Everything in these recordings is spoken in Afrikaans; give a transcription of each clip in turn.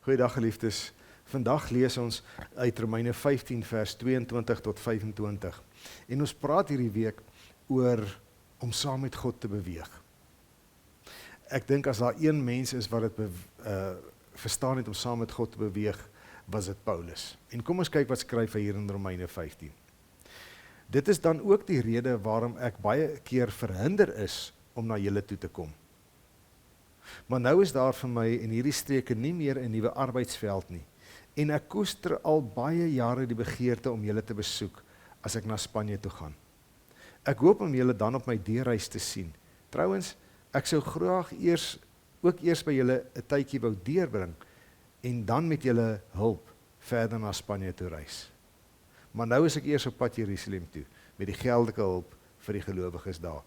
Goeiedag geliefdes. Vandag lees ons uit Romeine 15 vers 22 tot 25. En ons praat hierdie week oor om saam met God te beweeg. Ek dink as daar een mens is wat dit verstaan het om saam met God te beweeg, was dit Paulus. En kom ons kyk wat skryf hy hier in Romeine 15. Dit is dan ook die rede waarom ek baie keer verhinder is om na julle toe te kom. Maar nou is daar vir my in hierdie streke nie meer 'n nuwe arbeidsveld nie. En ek koester al baie jare die begeerte om julle te besoek as ek na Spanje toe gaan. Ek hoop om julle dan op my deurreis te sien. Trouwens, ek sou graag eers by julle 'n tydjie wou deurbring en dan met julle hulp verder na Spanje toe reis. Maar nou is ek eers op pad Jerusalem toe met die geldelike hulp vir die gelowiges daar.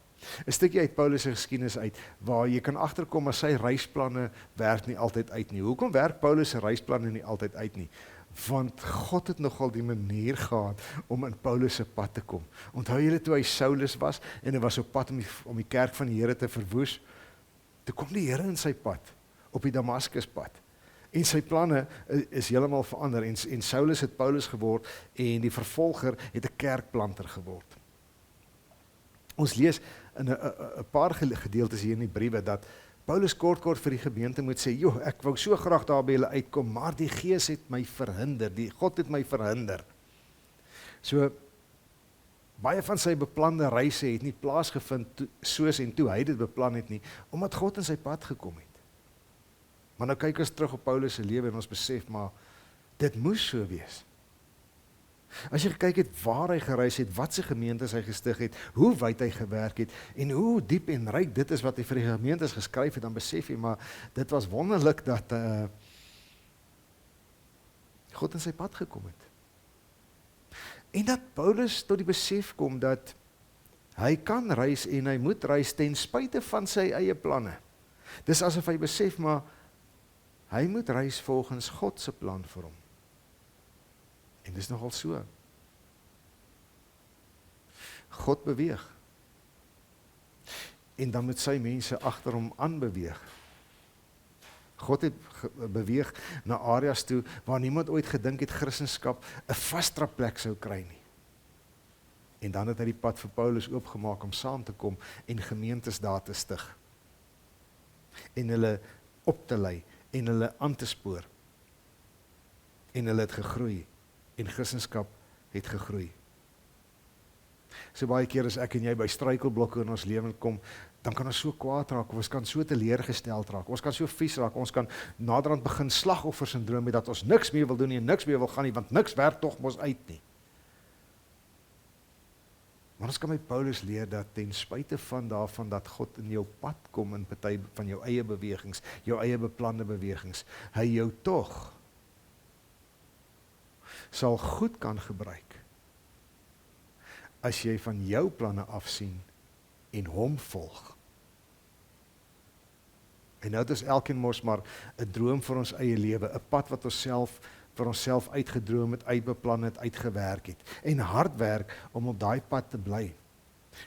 'n stukkie uit Paulus se geskiedenis uit, waar jy kan agterkom as sy reisplanne werk nie altyd uit nie. Hoekom werk Paulus se reisplanne nie altyd uit nie? Want God het nogal die manier gehad om in Paulus se pad te kom. Onthou julle toe hy Saulus was, en hy was op pad om die kerk van die Here te verwoes? Toe kom die Here in sy pad, op die Damaskuspad. En sy planne is heeltemal verander, en Saulus het Paulus geword, en die vervolger het 'n kerkplanter geword. Ons lees in 'n paar gedeeltes hier in die briewe, dat Paulus kort vir die gemeente moet sê, joh, ek wou so graag daar by julle uitkom, maar die Gees het my verhinder, God het my verhinder. So, baie van sy beplande reise het nie plaasgevind soos en toe hy dit beplan het nie, omdat God in sy pad gekom het. Maar nou kyk ons terug op Paulus se lewe en ons besef, maar dit moes so wees. As jy gekyk het waar hy gereis het, wat sy gemeentes hy gestig het, hoe wyd hy gewerk het, en hoe diep en ryk dit is wat hy vir die gemeentes geskryf het, dan besef jy, maar dit was wonderlik dat God in sy pad gekom het. En dat Paulus tot die besef kom dat hy kan reis en hy moet reis ten spyte van sy eie planne. Dis asof hy besef, maar hy moet reis volgens God se plan vir hom. En dis nogal so. God beweeg. En dan moet sy mense agter hom aanbeweeg. God het beweeg na areas toe waar niemand ooit gedink het Christendom 'n vaste plek sou kry nie. En dan het hy die pad vir Paulus oopgemaak om saam te kom en gemeentes daar te stig. En hulle op te lei en hulle aan te spoor. En hulle het gegroei. En Christendom het gegroei. So baie keer as ek en jy by struikelblokke in ons lewe kom, dan kan ons so kwaad raak, of ons kan so teleurgesteld raak, ons kan so vies raak, ons kan naderhand begin slagoffersindroom hê, dat ons niks meer wil doen nie, en niks meer wil gaan nie, want niks werk tog mos uit nie. Maar ons kan by Paulus leer dat ten spyte van daarvan dat God in jou pad kom in party van jou eie bewegings, jou eie beplande bewegings, hy jou tog sal goed kan gebruik as jy van jou planne afsien en hom volg. En nou het ons elkeen mos maar 'n droom vir ons eie lewe, 'n pad wat ons vir onsself uitgedroom het, uitbeplan het, uitgewerk het, en hard werk om op daai pad te bly,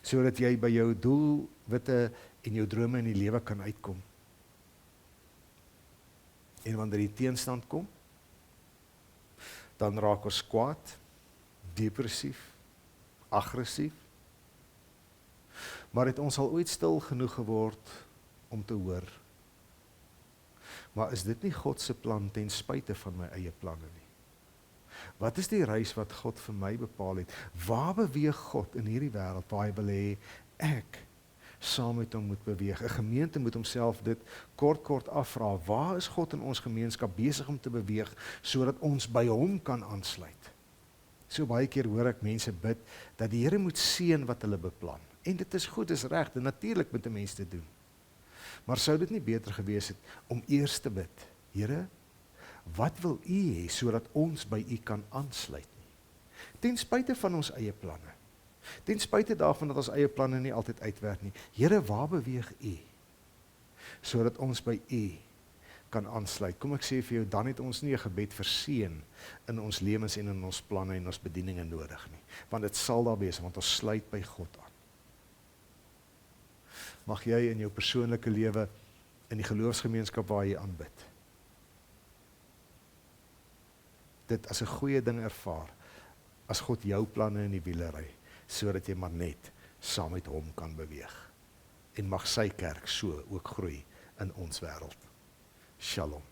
sodat jy by jou doelwitte en jou drome in die lewe kan uitkom. En wanneer die teenstand kom, dan raak ons kwaad, depressief, aggressief. Maar het ons al ooit stil genoeg geword om te hoor? Maar is dit nie God se plan ten spyte van my eie planne nie? Wat is die reis wat God vir my bepaal het? Waar beweeg God in hierdie wêreld waar hy wil hê ek saam met hom moet beweeg? 'n Gemeente moet homself dit kort afvra. Waar is God in ons gemeenskap besig om te beweeg, sodat ons by hom kan aansluit? So baie keer hoor ek mense bid, dat die Here moet seën wat hulle beplan. En dit is goed, dis reg, en natuurlik moet 'n mens dit doen. Maar sou dit nie beter gewees het om eers te bid, Here, wat wil U hê, sodat ons by U kan aansluit nie? Ten spyte van ons eie planne. Ten spyte daarvan dat ons eie planne nie altyd uitwerk nie. Here, waar beweeg U? Sodat ons by U kan aansluit. Kom ek sê vir jou, dan het ons nie 'n gebed vir seën in ons lewens en in ons planne en ons bedieninge nodig nie. Want dit sal daar wees, want ons sluit by God aan. Mag jy in jou persoonlike lewe, in die geloofsgemeenskap waar jy aanbid, dit as 'n goeie ding ervaar, as God jou planne in die wiele ry, sodat jy maar net saam met hom kan beweeg. En mag sy kerk so ook groei in ons wêreld. Shalom.